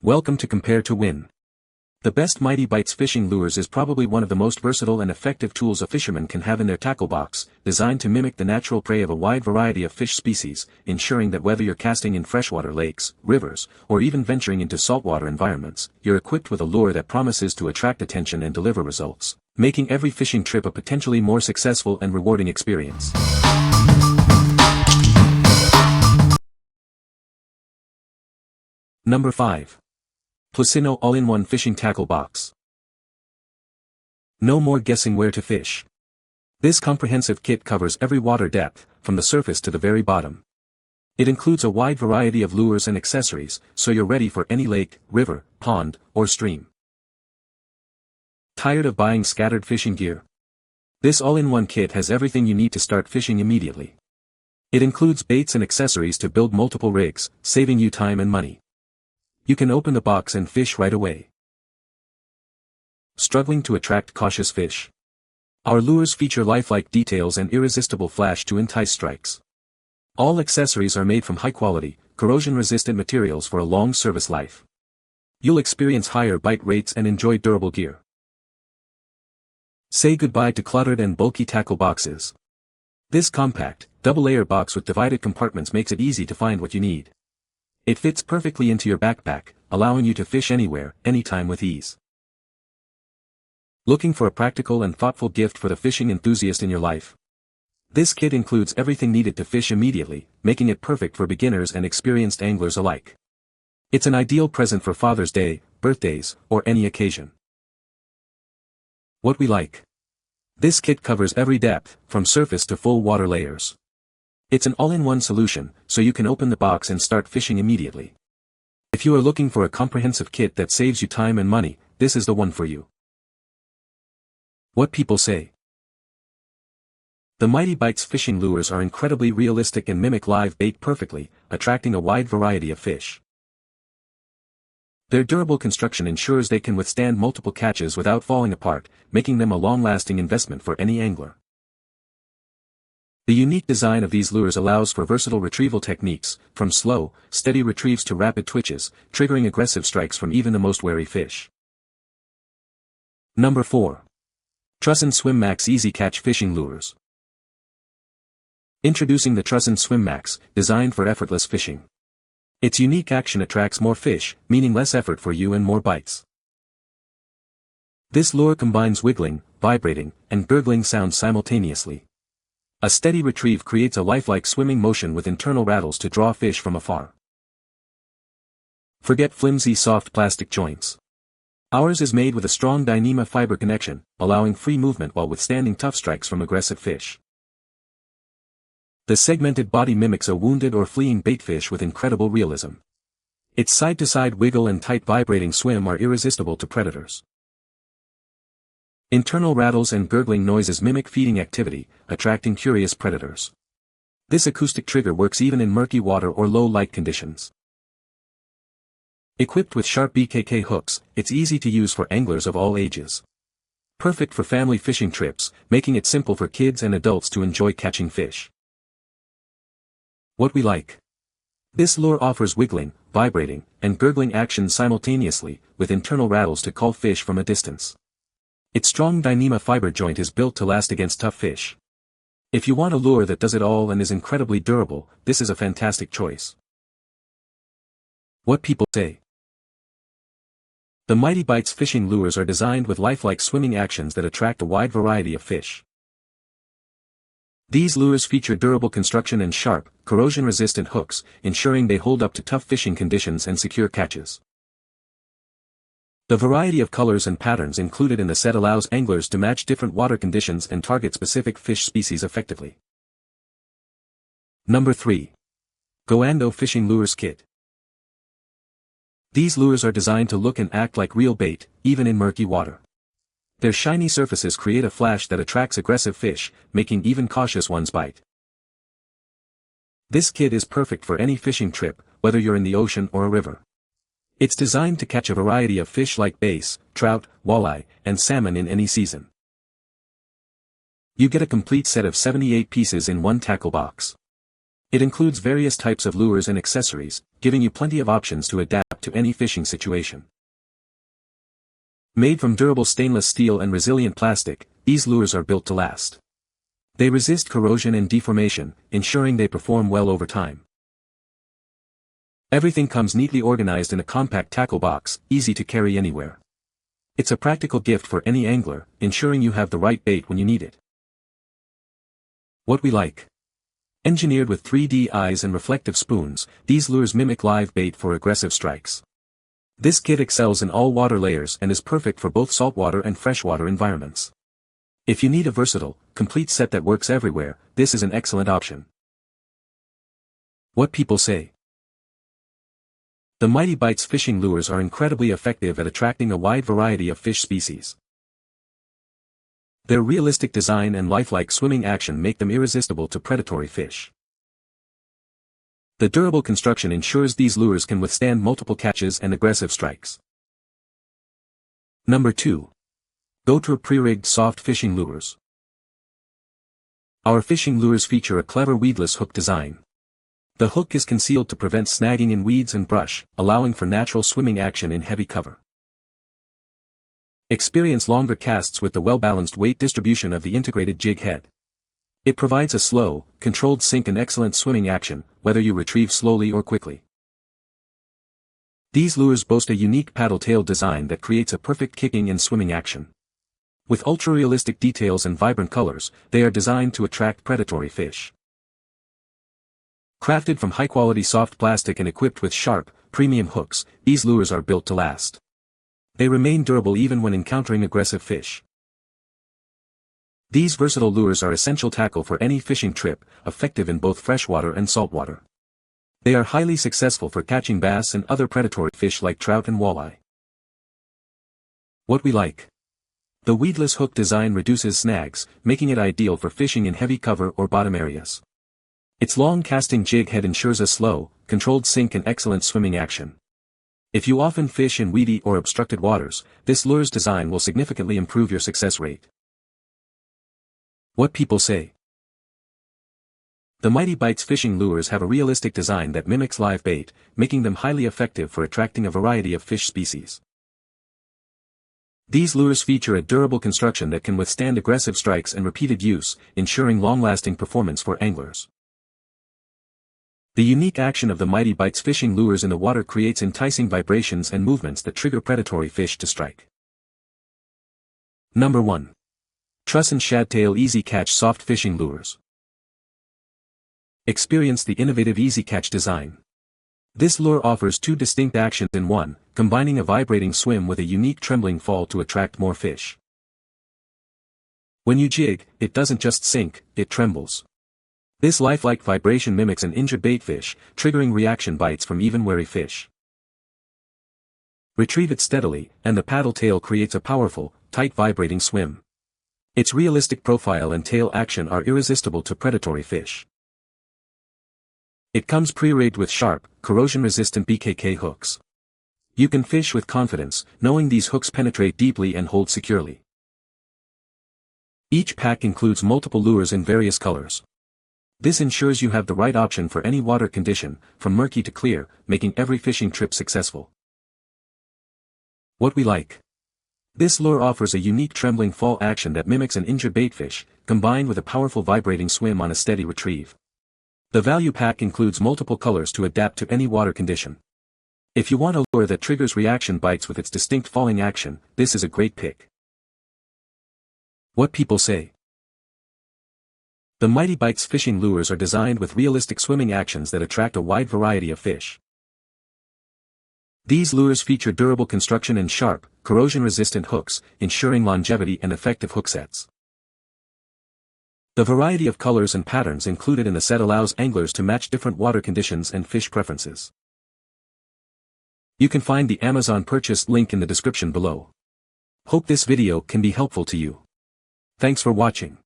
Welcome to Compare to Win. The best Mighty Bites fishing lures is probably one of the most versatile and effective tools a fisherman can have in their tackle box, designed to mimic the natural prey of a wide variety of fish species, ensuring that whether you're casting in freshwater lakes, rivers, or even venturing into saltwater environments, you're equipped with a lure that promises to attract attention and deliver results, making every fishing trip a potentially more successful and rewarding experience. Number 5. PLUSINNO All-in-One Fishing Tackle Box. No more guessing where to fish. This comprehensive kit covers every water depth, from the surface to the very bottom. It includes a wide variety of lures and accessories, so you're ready for any lake, river, pond, or stream. Tired of buying scattered fishing gear? This all-in-one kit has everything you need to start fishing immediately. It includes baits and accessories to build multiple rigs, saving you time and money. You can open the box and fish right away. Struggling to attract cautious fish? Our lures feature lifelike details and irresistible flash to entice strikes. All accessories are made from high-quality, corrosion-resistant materials for a long service life. You'll experience higher bite rates and enjoy durable gear. Say goodbye to cluttered and bulky tackle boxes. This compact, double-layer box with divided compartments makes it easy to find what you need. It fits perfectly into your backpack, allowing you to fish anywhere, anytime with ease. Looking for a practical and thoughtful gift for the fishing enthusiast in your life? This kit includes everything needed to fish immediately, making it perfect for beginners and experienced anglers alike. It's an ideal present for Father's Day, birthdays, or any occasion. What we like. This kit covers every depth, from surface to full water layers. It's an all-in-one solution, so you can open the box and start fishing immediately. If you are looking for a comprehensive kit that saves you time and money, this is the one for you. What people say. The Mighty Bites fishing lures are incredibly realistic and mimic live bait perfectly, attracting a wide variety of fish. Their durable construction ensures they can withstand multiple catches without falling apart, making them a long-lasting investment for any angler. The unique design of these lures allows for versatile retrieval techniques, from slow, steady retrieves to rapid twitches, triggering aggressive strikes from even the most wary fish. Number 4. TRUSCEND Swimmax Easy Catch Fishing Lures. Introducing the TRUSCEND Swimmax, designed for effortless fishing. Its unique action attracts more fish, meaning less effort for you and more bites. This lure combines wiggling, vibrating, and gurgling sounds simultaneously. A steady retrieve creates a lifelike swimming motion with internal rattles to draw fish from afar. Forget flimsy soft plastic joints. Ours is made with a strong Dyneema fiber connection, allowing free movement while withstanding tough strikes from aggressive fish. The segmented body mimics a wounded or fleeing baitfish with incredible realism. Its side-to-side wiggle and tight vibrating swim are irresistible to predators. Internal rattles and gurgling noises mimic feeding activity, attracting curious predators. This acoustic trigger works even in murky water or low light conditions. Equipped with sharp BKK hooks, it's easy to use for anglers of all ages. Perfect for family fishing trips, making it simple for kids and adults to enjoy catching fish. What we like. This lure offers wiggling, vibrating, and gurgling actions simultaneously, with internal rattles to call fish from a distance. Its strong Dyneema fiber joint is built to last against tough fish. If you want a lure that does it all and is incredibly durable, this is a fantastic choice. What people say. The Mighty Bites fishing lures are designed with lifelike swimming actions that attract a wide variety of fish. These lures feature durable construction and sharp, corrosion-resistant hooks, ensuring they hold up to tough fishing conditions and secure catches. The variety of colors and patterns included in the set allows anglers to match different water conditions and target specific fish species effectively. Number 3. GOANDO Fishing Lures Kit. These lures are designed to look and act like real bait, even in murky water. Their shiny surfaces create a flash that attracts aggressive fish, making even cautious ones bite. This kit is perfect for any fishing trip, whether you're in the ocean or a river. It's designed to catch a variety of fish like bass, trout, walleye, and salmon in any season. You get a complete set of 78 pieces in one tackle box. It includes various types of lures and accessories, giving you plenty of options to adapt to any fishing situation. Made from durable stainless steel and resilient plastic, these lures are built to last. They resist corrosion and deformation, ensuring they perform well over time. Everything comes neatly organized in a compact tackle box, easy to carry anywhere. It's a practical gift for any angler, ensuring you have the right bait when you need it. What we like. Engineered with 3D eyes and reflective spoons, these lures mimic live bait for aggressive strikes. This kit excels in all water layers and is perfect for both saltwater and freshwater environments. If you need a versatile, complete set that works everywhere, this is an excellent option. What people say. The Mighty Bites fishing lures are incredibly effective at attracting a wide variety of fish species. Their realistic design and lifelike swimming action make them irresistible to predatory fish. The durable construction ensures these lures can withstand multiple catches and aggressive strikes. Number 2. GOTOUR Pre-Rigged Soft Fishing Lures. Our fishing lures feature a clever weedless hook design. The hook is concealed to prevent snagging in weeds and brush, allowing for natural swimming action in heavy cover. Experience longer casts with the well-balanced weight distribution of the integrated jig head. It provides a slow, controlled sink and excellent swimming action, whether you retrieve slowly or quickly. These lures boast a unique paddle tail design that creates a perfect kicking and swimming action. With ultra-realistic details and vibrant colors, they are designed to attract predatory fish. Crafted from high-quality soft plastic and equipped with sharp, premium hooks, these lures are built to last. They remain durable even when encountering aggressive fish. These versatile lures are essential tackle for any fishing trip, effective in both freshwater and saltwater. They are highly successful for catching bass and other predatory fish like trout and walleye. What we like. The weedless hook design reduces snags, making it ideal for fishing in heavy cover or bottom areas. Its long casting jig head ensures a slow, controlled sink and excellent swimming action. If you often fish in weedy or obstructed waters, this lure's design will significantly improve your success rate. What people say. The Mighty Bites fishing lures have a realistic design that mimics live bait, making them highly effective for attracting a variety of fish species. These lures feature a durable construction that can withstand aggressive strikes and repeated use, ensuring long-lasting performance for anglers. The unique action of the Mighty Bites fishing lures in the water creates enticing vibrations and movements that trigger predatory fish to strike. Number 1. TRUSCEND Shadtale Easy Catch Soft Fishing Lures. Experience the innovative Easy Catch design. This lure offers two distinct actions in one, combining a vibrating swim with a unique trembling fall to attract more fish. When you jig, it doesn't just sink, it trembles. This lifelike vibration mimics an injured baitfish, triggering reaction bites from even wary fish. Retrieve it steadily, and the paddle tail creates a powerful, tight vibrating swim. Its realistic profile and tail action are irresistible to predatory fish. It comes pre-rigged with sharp, corrosion-resistant BKK hooks. You can fish with confidence, knowing these hooks penetrate deeply and hold securely. Each pack includes multiple lures in various colors. This ensures you have the right option for any water condition, from murky to clear, making every fishing trip successful. What we like. This lure offers a unique trembling fall action that mimics an injured baitfish, combined with a powerful vibrating swim on a steady retrieve. The value pack includes multiple colors to adapt to any water condition. If you want a lure that triggers reaction bites with its distinct falling action, this is a great pick. What people say. The Mighty Bites fishing lures are designed with realistic swimming actions that attract a wide variety of fish. These lures feature durable construction and sharp, corrosion-resistant hooks, ensuring longevity and effective hook sets. The variety of colors and patterns included in the set allows anglers to match different water conditions and fish preferences. You can find the Amazon purchase link in the description below. Hope this video can be helpful to you. Thanks for watching.